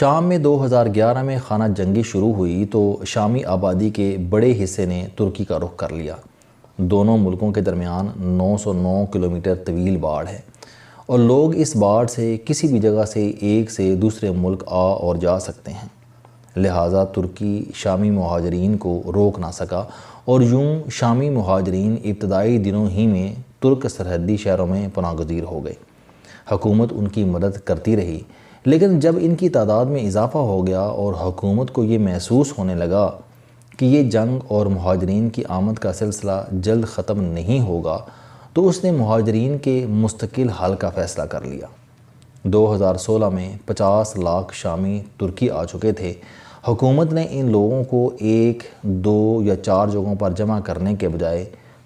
شام میں 2011 میں خانہ جنگی شروع ہوئی تو شامی آبادی کے بڑے حصے نے ترکی کا رخ کر لیا۔ دونوں ملکوں کے درمیان 909 کلومیٹر طویل باڑ ہے اور لوگ اس باڑ سے کسی بھی جگہ سے ایک سے دوسرے ملک آ اور جا سکتے ہیں، لہٰذا ترکی شامی مہاجرین کو روک نہ سکا اور یوں شامی مہاجرین ابتدائی دنوں ہی میں ترک سرحدی شہروں میں پناہ گزیر ہو گئے۔ حکومت ان کی مدد کرتی رہی، لیکن جب ان کی تعداد میں اضافہ ہو گیا اور حکومت کو یہ محسوس ہونے لگا کہ یہ جنگ اور مہاجرین کی آمد کا سلسلہ جلد ختم نہیں ہوگا تو اس نے مہاجرین کے مستقل حل کا فیصلہ کر لیا۔ 2016 میں 50 لاکھ شامی ترکی آ چکے تھے۔ حکومت نے ان لوگوں کو 1، 2 یا 4 جگہوں پر جمع کرنے کے بجائے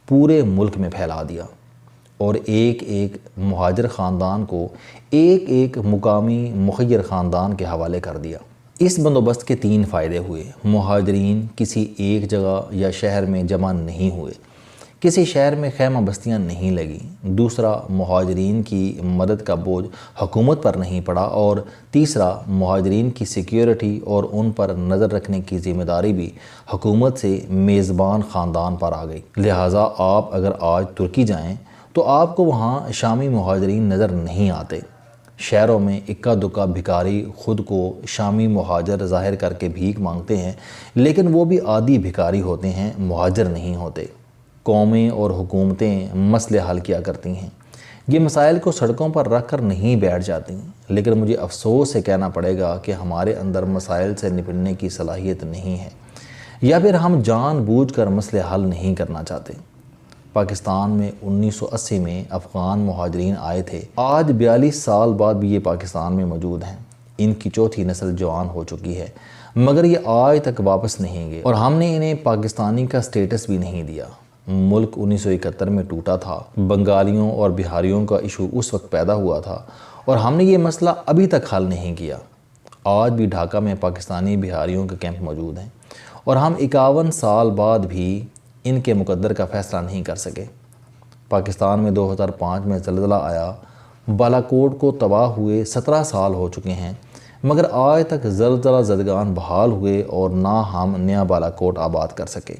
پورے ملک میں پھیلا دیا اور ایک ایک مہاجر خاندان کو ایک ایک مقامی مخیر خاندان کے حوالے کر دیا۔ اس بندوبست کے 3 فائدے ہوئے۔ مہاجرین کسی ایک جگہ یا شہر میں جمع نہیں ہوئے، کسی شہر میں خیمہ بستیاں نہیں لگیں۔ دوسرا، مہاجرین کی مدد کا بوجھ حکومت پر نہیں پڑا، اور تیسرا، مہاجرین کی سیکیورٹی اور ان پر نظر رکھنے کی ذمہ داری بھی حکومت سے میزبان خاندان پر آ گئی۔ لہٰذا آپ اگر آج ترکی جائیں تو آپ کو وہاں شامی مہاجرین نظر نہیں آتے۔ شہروں میں اکا دکا بھکاری خود کو شامی مہاجر ظاہر کر کے بھیک مانگتے ہیں، لیکن وہ بھی عادی بھکاری ہوتے ہیں، مہاجر نہیں ہوتے۔ قومیں اور حکومتیں مسئلے حل کیا کرتی ہیں، یہ مسائل کو سڑکوں پر رکھ کر نہیں بیٹھ جاتی، لیکن مجھے افسوس سے کہنا پڑے گا کہ ہمارے اندر مسائل سے نپٹنے کی صلاحیت نہیں ہے، یا پھر ہم جان بوجھ کر مسئلے حل نہیں کرنا چاہتے۔ پاکستان میں 1980 میں افغان مہاجرین آئے تھے، آج 42 سال بعد بھی یہ پاکستان میں موجود ہیں۔ ان کی چوتھی نسل جوان ہو چکی ہے، مگر یہ آج تک واپس نہیں گئے اور ہم نے انہیں پاکستانی کا سٹیٹس بھی نہیں دیا۔ ملک 1971 میں ٹوٹا تھا، بنگالیوں اور بہاریوں کا ایشو اس وقت پیدا ہوا تھا اور ہم نے یہ مسئلہ ابھی تک حل نہیں کیا۔ آج بھی ڈھاکہ میں پاکستانی بہاریوں کے کیمپ موجود ہیں اور ہم 51 سال بعد بھی ان کے مقدر کا فیصلہ نہیں کر سکے۔ پاکستان میں 2005 میں زلزلہ آیا، بالاکوٹ کو تباہ ہوئے 17 سال ہو چکے ہیں، مگر آج تک زلزلہ زدگان بحال ہوئے اور نہ ہم نیا بالاکوٹ آباد کر سکے۔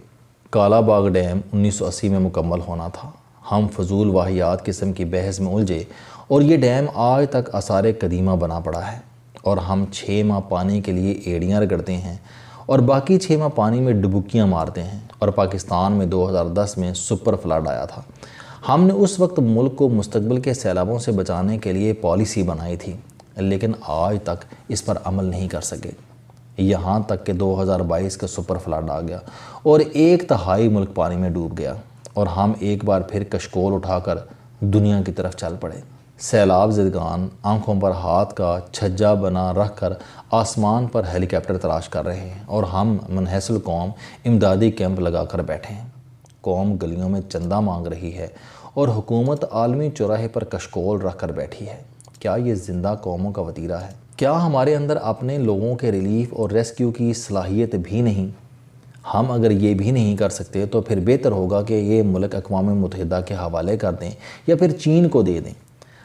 کالا باغ ڈیم 1980 میں مکمل ہونا تھا، ہم فضول واہیات قسم کی بحث میں الجھے اور یہ ڈیم آج تک آثار قدیمہ بنا پڑا ہے، اور ہم 6 ماہ پانی کے لیے ایڑیاں رگڑتے ہیں اور باقی 6 ماہ پانی میں ڈبکیاں مارتے ہیں۔ اور پاکستان میں 2010 میں سپر فلڈ آیا تھا، ہم نے اس وقت ملک کو مستقبل کے سیلابوں سے بچانے کے لیے پالیسی بنائی تھی، لیکن آج تک اس پر عمل نہیں کر سکے، یہاں تک کہ 2022 کا سپر فلڈ آ گیا اور 1/3 ملک پانی میں ڈوب گیا اور ہم ایک بار پھر کشکول اٹھا کر دنیا کی طرف چل پڑے۔ سیلاب زدگان آنکھوں پر ہاتھ کا چھجا بنا رکھ کر آسمان پر ہیلی کاپٹر تلاش کر رہے ہیں اور ہم منحصل قوم امدادی کیمپ لگا کر بیٹھے ہیں۔ قوم گلیوں میں چندہ مانگ رہی ہے اور حکومت عالمی چوراہے پر کشکول رکھ کر بیٹھی ہے۔ کیا یہ زندہ قوموں کا وتیرہ ہے؟ کیا ہمارے اندر اپنے لوگوں کے ریلیف اور ریسکیو کی صلاحیت بھی نہیں؟ ہم اگر یہ بھی نہیں کر سکتے تو پھر بہتر ہوگا کہ یہ ملک اقوام متحدہ کے حوالے کر دیں یا پھر چین کو دے دیں۔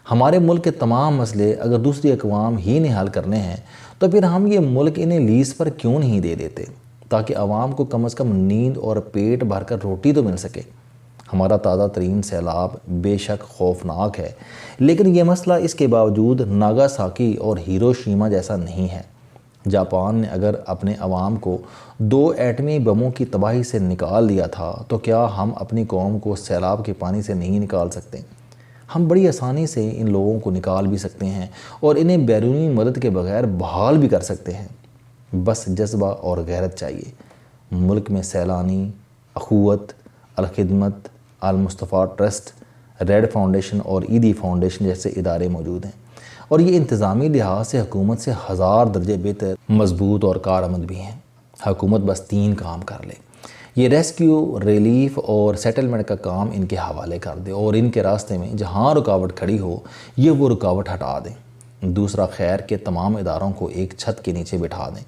ہمارے ملک کے تمام مسئلے اگر دوسری اقوام ہی نے حل کرنے ہیں تو پھر ہم یہ ملک انہیں لیز پر کیوں نہیں دے دیتے، تاکہ عوام کو کم از کم نیند اور پیٹ بھر کر روٹی تو مل سکے۔ ہمارا تازہ ترین سیلاب بے شک خوفناک ہے، لیکن یہ مسئلہ اس کے باوجود ناگاساکی اور ہیروشیما جیسا نہیں ہے۔ جاپان نے اگر اپنے عوام کو 2 ایٹمی بموں کی تباہی سے نکال دیا تھا تو کیا ہم اپنی قوم کو سیلاب کے پانی سے نہیں نکال سکتے؟ ہم بڑی آسانی سے ان لوگوں کو نکال بھی سکتے ہیں اور انہیں بیرونی مدد کے بغیر بحال بھی کر سکتے ہیں، بس جذبہ اور غیرت چاہیے۔ ملک میں سیلانی، اخوت، الخدمت، المصطفیٰ ٹرسٹ، ریڈ فاؤنڈیشن اور ایدی فاؤنڈیشن جیسے ادارے موجود ہیں، اور یہ انتظامی لحاظ سے حکومت سے 1000 درجے بہتر، مضبوط اور کارآمد بھی ہیں۔ حکومت بس 3 کام کر لے، یہ ریسکیو، ریلیف اور سیٹلمنٹ کا کام ان کے حوالے کر دے اور ان کے راستے میں جہاں رکاوٹ کھڑی ہو یہ وہ رکاوٹ ہٹا دیں۔ دوسرا، خیر کے تمام اداروں کو ایک چھت کے نیچے بٹھا دیں،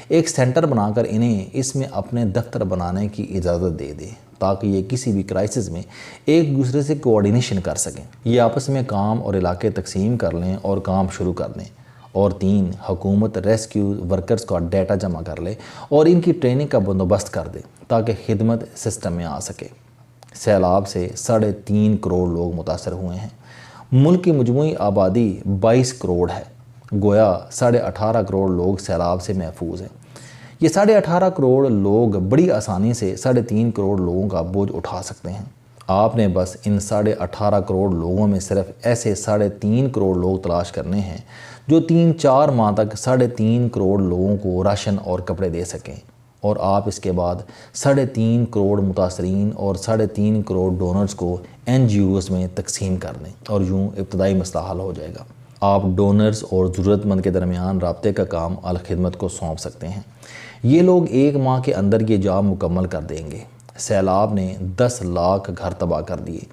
ایک سینٹر بنا کر انہیں اس میں اپنے دفتر بنانے کی اجازت دے دیں تاکہ یہ کسی بھی کرائسس میں ایک دوسرے سے کوآرڈینیشن کر سکیں، یہ آپس میں کام اور علاقے تقسیم کر لیں اور کام شروع کر دیں और 3 हुकूमत रेस्क्यू वर्कर्स का डाटा जमा कर ले और इनकी ट्रेनिंग का बंदोबस्त कर दे ताकि खिदमत सिस्टम में आ सके। सैलाब से 3.5 करोड़ लोग मुतासर हुए हैं। मुल्क की मजमूई आबादी 22 करोड़ है, गोया 18.5 करोड़ लोग सैलाब से महफूज हैं। ये 18.5 करोड़ लोग बड़ी आसानी से 3.5 करोड़ लोगों का बोझ उठा सकते हैं। आपने बस इन 18.5 करोड़ लोगों में सिर्फ ऐसे 3.5 करोड़ लोग तलाश करने हैं जो 3-4 माह तक 3.5 करोड़ लोगों को राशन और कपड़े दे सकें, और आप इसके बाद 3.5 करोड़ मुतासरीन और 3.5 करोड़ डोनर्स को NGOs में तकसीम कर दें और यूँ इब्तदाई मसला हल हो जाएगा। आप डोनर्स और ज़रूरतमंद के दरमियान राब्ते का काम अल खिदमत को सौंप सकते हैं। ये लोग 1 माह के अंदर ये जॉब मुकम्मल कर देंगे। सैलाब ने 10 लाख घर तबाह कर दिए।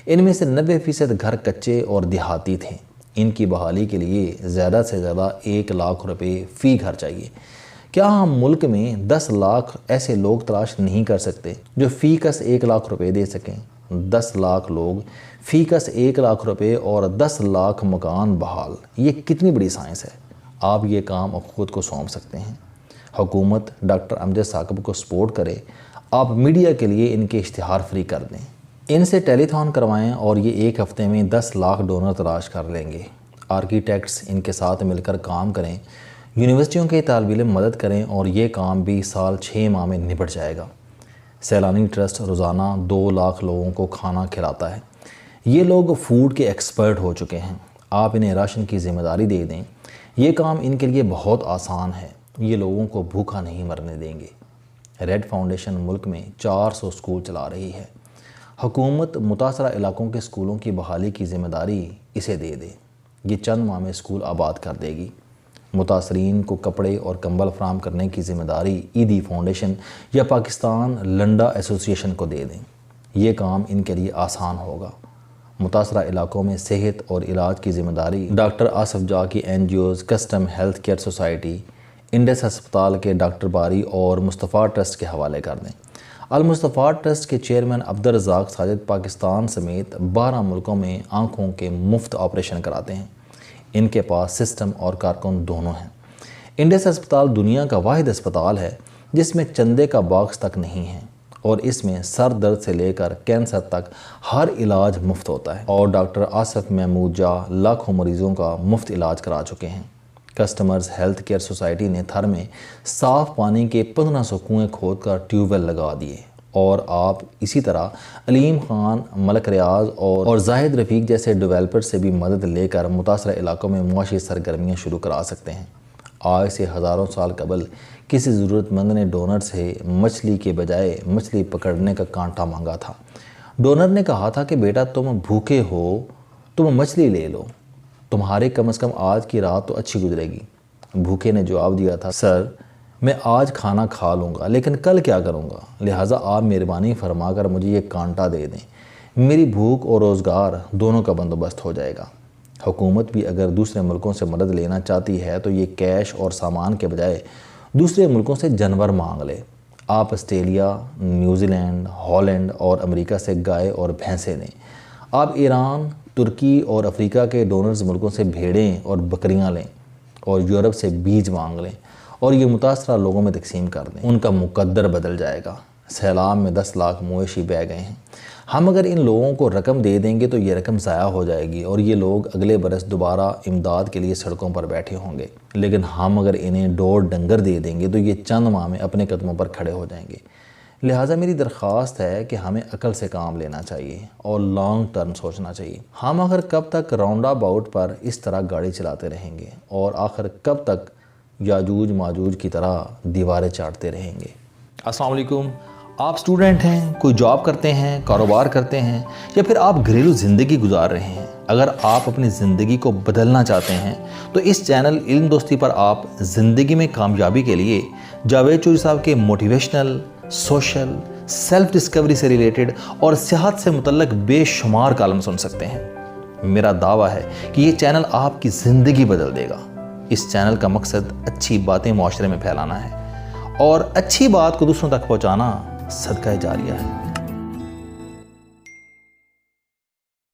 इनमें से 90% घर कच्चे और देहाती थे। इनकी बहाली के लिए ज़्यादा से ज़्यादा 1 लाख रुपए फ़ी घर चाहिए। क्या हम मुल्क में 10 लाख ऐसे लोग तलाश नहीं कर सकते जो फ़ी कस 1 लाख रुपए दे सकें? 10 लाख लोग फ़ी कस 1 लाख रुपए और 10 लाख मकान बहाल, ये कितनी बड़ी साइंस है। आप ये काम खुद को सौंप सकते हैं। हुकूमत डॉक्टर अमजद साकिब को सपोर्ट करे। आप मीडिया के लिए इनके इश्तिहार फ्री कर दें, इनसे टेलीथॉन करवाएं और ये 1 हफ़्ते में 10 लाख डोनर तलाश कर लेंगे। आर्किटेक्ट्स इनके साथ मिलकर काम करें, यूनिवर्सिटियों के तालिब इल्म मदद करें और ये काम भी साल 6 माह में निपट जाएगा। सैलानी ट्रस्ट रोज़ाना 2 लाख लोगों को खाना खिलाता है। ये लोग फूड के एक्सपर्ट हो चुके हैं। आप इन्हें राशन की ज़िम्मेदारी दे दें, ये काम इनके लिए बहुत आसान है। ये लोगों को भूखा नहीं मरने देंगे। रेड फाउंडेशन मुल्क में 400 स्कूल चला रही है। हुकूमत मुतासरा इलाकों के स्कूलों की बहाली की ज़िम्मेदारी इसे दे दे। ये चंद माह में स्कूल आबाद कर देगी। मुतासरीन को कपड़े और कंबल फराहम करने की ज़िम्मेदारी ईदी फाउंडेशन या पाकिस्तान लंडा एसोसिएशन को दे दें। ये काम इनके लिए आसान होगा। मुतासरा इलाकों में सेहत और इलाज की ज़िम्मेदारी डॉक्टर आसफ जा की NGOs, custom health care society, Indus हस्पताल के डॉक्टर बारी और मुस्तफ़ा ट्रस्ट के हवाले कर दें। अल मुस्तफ़ा ट्रस्ट के चेयरमैन अब्दुल रज़ाक साजिद पाकिस्तान समेत 12 मुल्कों में आँखों के मुफ्त ऑपरेशन कराते हैं। इनके पास सिस्टम और कारकुन दोनों हैं। इंडस हस्पताल दुनिया का वाहिद अस्पताल है जिसमें चंदे का बॉक्स तक नहीं है और इसमें सर दर्द से लेकर कैंसर तक हर इलाज मुफ्त होता है और डॉक्टर आसफ महमूद जा लाखों मरीज़ों का मुफ्त इलाज करा चुके हैं। कस्टमर्स हेल्थ केयर सोसाइटी ने थर में साफ़ पानी के 1500 कुएँ खोद कर ट्यूबवेल लगा दिए और आप इसी तरह अलीम खान, मलक रियाज और जाहिद रफ़ीक जैसे डेवलपर से भी मदद लेकर मुतासरा इलाकों में मुआशी सरगर्मियाँ शुरू करा सकते हैं। आज से हज़ारों साल कबल किसी ज़रूरतमंद ने डोनर से मछली के बजाय मछली पकड़ने का कांटा मांगा था। डोनर ने कहा था कि बेटा तुम भूखे हो, तुम मछली ले लो, तुम्हारे कम से कम आज की रात तो अच्छी गुजरेगी। भूखे ने जवाब दिया था, सर मैं आज खाना खा लूँगा लेकिन कल क्या करूँगा, लिहाजा आप मेहरबानी फरमाकर मुझे ये कांटा दे दें, मेरी भूख और रोज़गार दोनों का बंदोबस्त हो जाएगा। हुकूमत भी अगर दूसरे मुल्कों से मदद लेना चाहती है तो ये कैश और सामान के बजाय दूसरे मुल्कों से जानवर मांग ले। आप ऑस्ट्रेलिया, न्यूजीलैंड, हॉलैंड और अमेरिका से गाय और भैंसें लें। आप ईरान, तुर्की और अफ्रीका के डोनर्स मुल्कों से भेड़ें और बकरियां लें और यूरोप से बीज मांग लें और ये मुतासरा लोगों में तकसीम कर दें। उनका मुकद्दर बदल जाएगा। सैलाब में 10 लाख मवेशी बह गए हैं। हम अगर इन लोगों को रकम दे देंगे तो ये रकम ज़ाया हो जाएगी और ये लोग अगले बरस दोबारा इमदाद के लिए सड़कों पर बैठे होंगे। लेकिन हम अगर इन्हें डोर डंगर दे देंगे तो ये चंद माह में अपने कदमों पर खड़े हो जाएंगे। लिहाजा मेरी दरख्वास्त है कि हमें अकल से काम लेना चाहिए और लॉन्ग टर्म सोचना चाहिए। हम आखिर कब तक राउंड अबाउट पर इस तरह गाड़ी चलाते रहेंगे और आखिर कब तक याजूज माजूज की तरह दीवारें चाटते रहेंगे। अस्सलाम वालेकुम। आप स्टूडेंट हैं, कोई जॉब करते हैं, कारोबार करते हैं या फिर आप घरेलू ज़िंदगी गुजार रहे हैं। अगर आप अपनी ज़िंदगी को बदलना चाहते हैं तो इस चैनल इल्म दोस्ती पर आप ज़िंदगी में कामयाबी के लिए जावेद चौधरी साहब के मोटिवेशनल, सोशल, सेल्फ डिस्कवरी से रिलेटेड और सेहत से मुतल्लक बेशुमार कालम सुन सकते हैं। मेरा दावा है कि ये चैनल आपकी ज़िंदगी बदल देगा। इस चैनल का मकसद अच्छी बातें माशरे में फैलाना है और अच्छी बात को दूसरों तक पहुँचाना सदका जारिया है।